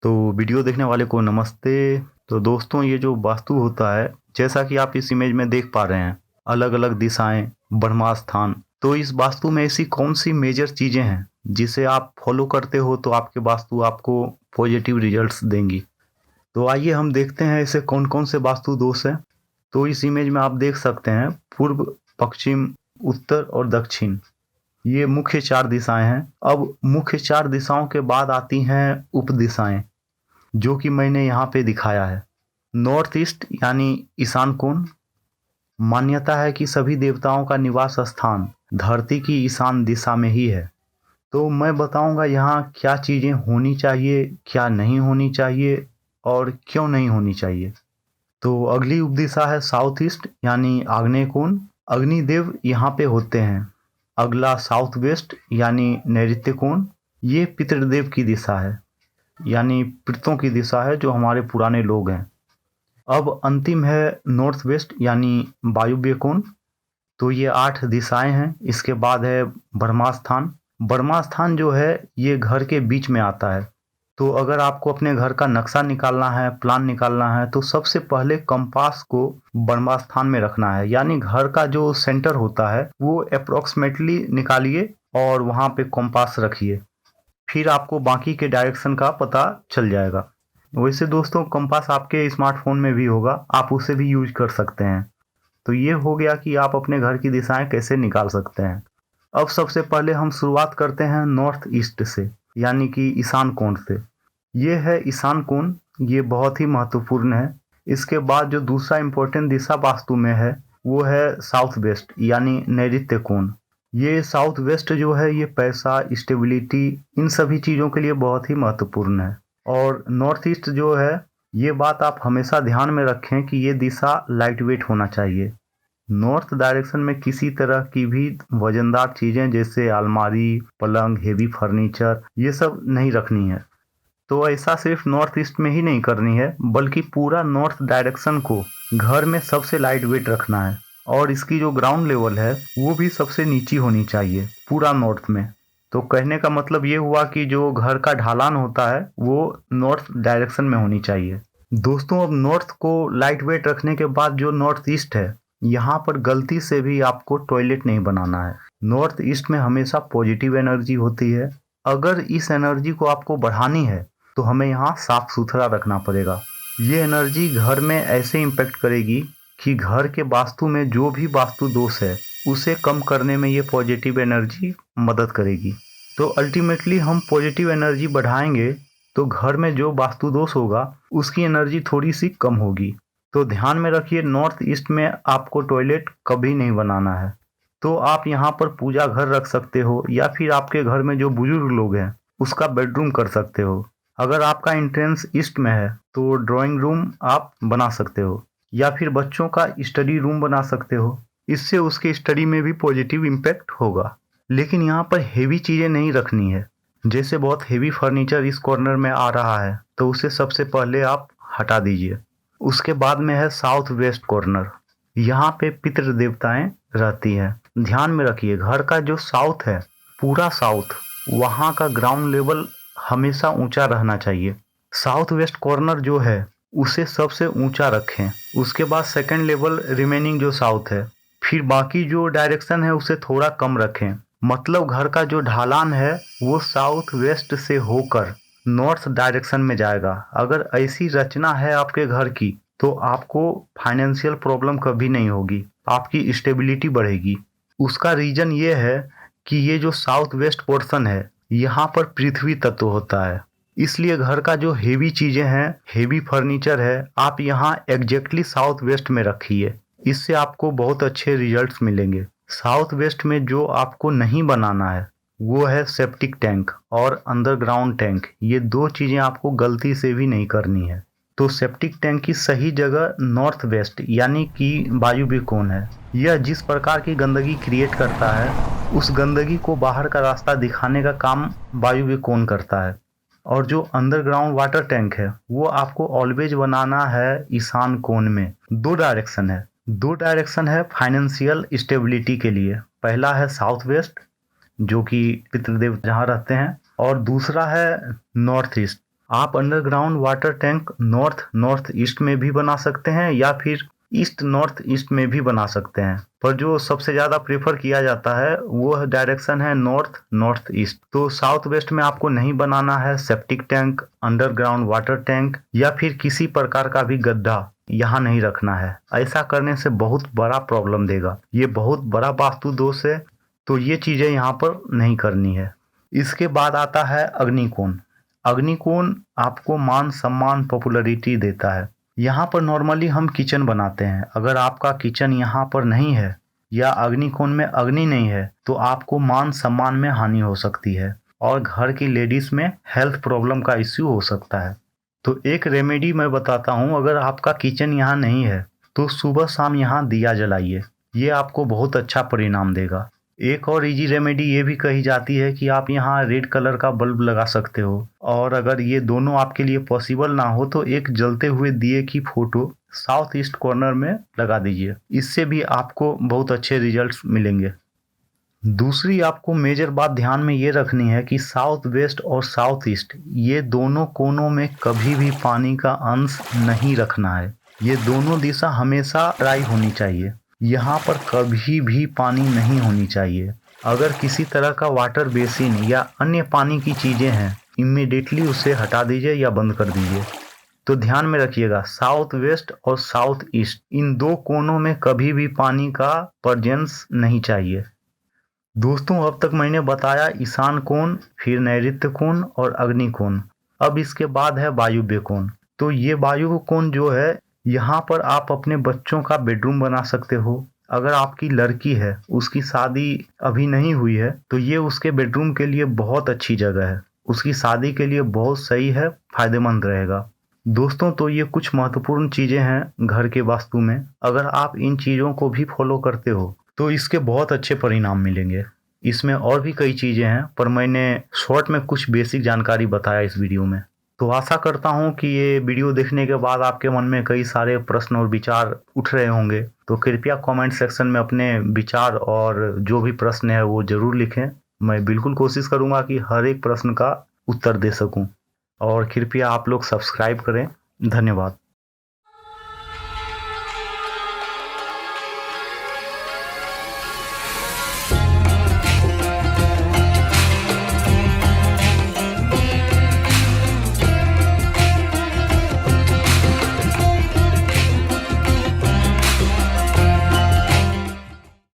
तो वीडियो देखने वाले को नमस्ते। तो दोस्तों, ये जो वास्तु होता है, जैसा कि आप इस इमेज में देख पा रहे हैं, अलग अलग दिशाएं, ब्रह्मा स्थान। तो इस वास्तु में ऐसी कौन सी मेजर चीजें हैं जिसे आप फॉलो करते हो तो आपके वास्तु आपको पॉजिटिव रिजल्ट्स देंगी। तो आइए हम देखते हैं ऐसे कौन कौन से वास्तु दोष हैं। तो इस इमेज में आप देख सकते हैं पूर्व, पश्चिम, उत्तर और दक्षिण, ये मुख्य चार दिशाएं हैं। अब मुख्य चार दिशाओं के बाद आती हैं उप दिशाएं, जो कि मैंने यहाँ पे दिखाया है। नॉर्थ ईस्ट यानी ईशान कोण। मान्यता है कि सभी देवताओं का निवास स्थान धरती की ईशान दिशा में ही है। तो मैं बताऊंगा यहाँ क्या चीज़ें होनी चाहिए, क्या नहीं होनी चाहिए और क्यों नहीं होनी चाहिए। तो अगली उपदिशा है साउथ ईस्ट यानी आग्नेय कोण। अग्निदेव यहाँ पे होते हैं। अगला साउथ वेस्ट यानी नैऋत्य कोण। ये पितृदेव की दिशा है, यानी पितरों की दिशा है, जो हमारे पुराने लोग हैं। अब अंतिम है नॉर्थ वेस्ट यानी वायुव्य कोण। तो ये 8 दिशाएं हैं। इसके बाद है ब्रह्मा स्थान। ब्रह्मा स्थान जो है ये घर के बीच में आता है। तो अगर आपको अपने घर का नक्शा निकालना है, प्लान निकालना है, तो सबसे पहले कंपास को ब्रह्मा स्थान में रखना है, यानी घर का जो सेंटर होता है वो अप्रोक्सीमेटली निकालिए और वहाँ पे कंपास रखिए। फिर आपको बाकी के डायरेक्शन का पता चल जाएगा। वैसे दोस्तों, कंपास आपके स्मार्टफोन में भी होगा, आप उसे भी यूज कर सकते हैं। तो ये हो गया कि आप अपने घर की दिशाएं कैसे निकाल सकते हैं। अब सबसे पहले हम शुरुआत करते हैं नॉर्थ ईस्ट से, यानी कि ईशान कोण से। ये है ईशान कोण, ये बहुत ही महत्वपूर्ण है। इसके बाद जो दूसरा इंपॉर्टेंट दिशा वास्तु में है वो है साउथ वेस्ट यानी नैऋत्य कोण। ये साउथ वेस्ट जो है ये पैसा, स्टेबिलिटी, इन सभी चीज़ों के लिए बहुत ही महत्वपूर्ण है। और नॉर्थ ईस्ट जो है, ये बात आप हमेशा ध्यान में रखें कि ये दिशा लाइट वेट होना चाहिए। नॉर्थ डायरेक्शन में किसी तरह की भी वजनदार चीज़ें जैसे अलमारी, पलंग, हेवी फर्नीचर, ये सब नहीं रखनी है। तो ऐसा सिर्फ नॉर्थ ईस्ट में ही नहीं करनी है, बल्कि पूरा नॉर्थ डायरेक्शन को घर में सबसे लाइट वेट रखना है। और इसकी जो ग्राउंड लेवल है वो भी सबसे नीची होनी चाहिए पूरा नॉर्थ में। तो कहने का मतलब ये हुआ कि जो घर का ढलान होता है वो नॉर्थ डायरेक्शन में होनी चाहिए। दोस्तों, अब नॉर्थ को लाइट वेट रखने के बाद जो नॉर्थ ईस्ट है, यहाँ पर गलती से भी आपको टॉयलेट नहीं बनाना है। नॉर्थ ईस्ट में हमेशा पॉजिटिव एनर्जी होती है। अगर इस एनर्जी को आपको बढ़ानी है तो हमें यहाँ साफ सुथरा रखना पड़ेगा। ये एनर्जी घर में ऐसे इम्पैक्ट करेगी कि घर के वास्तु में जो भी वास्तु दोष है उसे कम करने में ये पॉजिटिव एनर्जी मदद करेगी। तो अल्टीमेटली हम पॉजिटिव एनर्जी बढ़ाएंगे तो घर में जो वास्तु दोष होगा उसकी एनर्जी थोड़ी सी कम होगी। तो ध्यान में रखिए, नॉर्थ ईस्ट में आपको टॉयलेट कभी नहीं बनाना है। तो आप यहाँ पर पूजा घर रख सकते हो, या फिर आपके घर में जो बुजुर्ग लोग हैं उसका बेडरूम कर सकते हो। अगर आपका एंट्रेंस ईस्ट में है तो ड्राइंग रूम आप बना सकते हो, या फिर बच्चों का स्टडी रूम बना सकते हो। इससे उसके स्टडी में भी पॉजिटिव इम्पैक्ट होगा। लेकिन यहाँ पर हेवी चीज़ें नहीं रखनी है। जैसे बहुत हेवी फर्नीचर इस कॉर्नर में आ रहा है तो उसे सबसे पहले आप हटा दीजिए। उसके बाद में है साउथ वेस्ट कॉर्नर। यहाँ पे पितृ देवताएं रहती हैं। ध्यान में रखिए, घर का जो साउथ है, पूरा साउथ, वहाँ का ग्राउंड लेवल हमेशा ऊंचा रहना चाहिए। साउथ वेस्ट कॉर्नर जो है उसे सबसे ऊंचा रखें। उसके बाद सेकंड लेवल रिमेनिंग जो साउथ है, फिर बाकी जो डायरेक्शन है उसे थोड़ा कम रखें। मतलब घर का जो ढलान है वो साउथ वेस्ट से होकर नॉर्थ डायरेक्शन में जाएगा। अगर ऐसी रचना है आपके घर की तो आपको फाइनेंशियल प्रॉब्लम कभी नहीं होगी, आपकी स्टेबिलिटी बढ़ेगी। उसका रीजन ये है कि ये जो साउथ वेस्ट पोर्शन है यहाँ पर पृथ्वी तत्व होता है। इसलिए घर का जो हेवी चीजें हैं, हेवी फर्नीचर है, आप यहाँ एग्जैक्टली साउथ वेस्ट में रखिए। इससे आपको बहुत अच्छे रिजल्ट्स मिलेंगे। साउथ वेस्ट में जो आपको नहीं बनाना है वो है सेप्टिक टैंक और अंडरग्राउंड टैंक। ये दो चीजें आपको गलती से भी नहीं करनी है। तो सेप्टिक टैंक की सही जगह नॉर्थ वेस्ट यानी कि वायुव्य कोण है। यह जिस प्रकार की गंदगी क्रिएट करता है उस गंदगी को बाहर का रास्ता दिखाने का काम वायुव्य कोण करता है। और जो अंडरग्राउंड वाटर टैंक है वो आपको ऑलवेज बनाना है ईशान कोण में। दो डायरेक्शन है फाइनेंशियल स्टेबिलिटी के लिए। पहला है साउथ वेस्ट, जो कि पितृदेव जहाँ रहते हैं, और दूसरा है नॉर्थ ईस्ट। आप underground water tank north east में भी बना सकते हैं या फिर ईस्ट नॉर्थ ईस्ट में भी बना सकते हैं, पर जो सबसे ज़्यादा प्रेफर किया जाता है वो डायरेक्शन है नॉर्थ ईस्ट। तो साउथ वेस्ट में आपको नहीं बनाना है septic tank, underground water tank या फिर किसी प्रकार का भी गड्ढा यहाँ नहीं रखना है। ऐसा करने से बहुत बड़ा प्रॉब्लम देगा, ये बहुत बड़ा वास्तु दोष है, तो ये चीज़ें यहाँ पर नहीं करनी है। इसके बाद आता है अग्निकोण। अग्निकोण आपको मान सम्मान पॉपुलैरिटी देता है। यहाँ पर नॉर्मली हम किचन बनाते हैं, अगर आपका किचन यहाँ पर नहीं है या अग्निकोण में अग्नि नहीं है तो आपको मान सम्मान में हानि हो सकती है और घर की लेडीज में हेल्थ प्रॉब्लम का इश्यू हो सकता है। तो एक रेमेडी मैं बताता हूँ, अगर आपका किचन यहाँ नहीं है तो सुबह शाम यहाँ दिया जलाइए, ये आपको बहुत अच्छा परिणाम देगा। एक और इजी रेमेडी ये भी कही जाती है कि आप यहाँ रेड कलर का बल्ब लगा सकते हो, और अगर ये दोनों आपके लिए पॉसिबल ना हो तो एक जलते हुए दिए की फोटो साउथ ईस्ट कॉर्नर में लगा दीजिए, इससे भी आपको बहुत अच्छे रिजल्ट्स मिलेंगे। दूसरी आपको मेजर बात ध्यान में ये रखनी है कि साउथ वेस्ट और साउथ ईस्ट ये दोनों कोनों में कभी भी पानी का अंश नहीं रखना है। ये दोनों दिशा हमेशा ड्राई होनी चाहिए, यहाँ पर कभी भी पानी नहीं होनी चाहिए। अगर किसी तरह का वाटर बेसिन या अन्य पानी की चीज़ें हैं, इमीडिएटली उसे हटा दीजिए या बंद कर दीजिए। तो ध्यान में रखिएगा, साउथ वेस्ट और साउथ ईस्ट इन दो कोनों में कभी भी पानी का प्रेजेंस नहीं चाहिए। दोस्तों, अब तक मैंने बताया ईशान कोण, फिर नैऋत्य कोण और अग्नि कोण। अब इसके बाद है वायुव्य कोण। तो ये वायुव्य कोण जो है, यहाँ पर आप अपने बच्चों का बेडरूम बना सकते हो। अगर आपकी लड़की है, उसकी शादी अभी नहीं हुई है, तो ये उसके बेडरूम के लिए बहुत अच्छी जगह है, उसकी शादी के लिए बहुत सही है, फायदेमंद रहेगा। दोस्तों, तो ये कुछ महत्वपूर्ण चीज़ें हैं घर के वास्तु में। अगर आप इन चीज़ों को भी फॉलो करते हो तो इसके बहुत अच्छे परिणाम मिलेंगे। इसमें और भी कई चीज़ें हैं, पर मैंने शॉर्ट में कुछ बेसिक जानकारी बताया इस वीडियो में। तो आशा करता हूँ कि ये वीडियो देखने के बाद आपके मन में कई सारे प्रश्न और विचार उठ रहे होंगे। तो कृपया कमेंट सेक्शन में अपने विचार और जो भी प्रश्न है वो ज़रूर लिखें। मैं बिल्कुल कोशिश करूँगा कि हर एक प्रश्न का उत्तर दे सकूँ। और कृपया आप लोग सब्सक्राइब करें। धन्यवाद।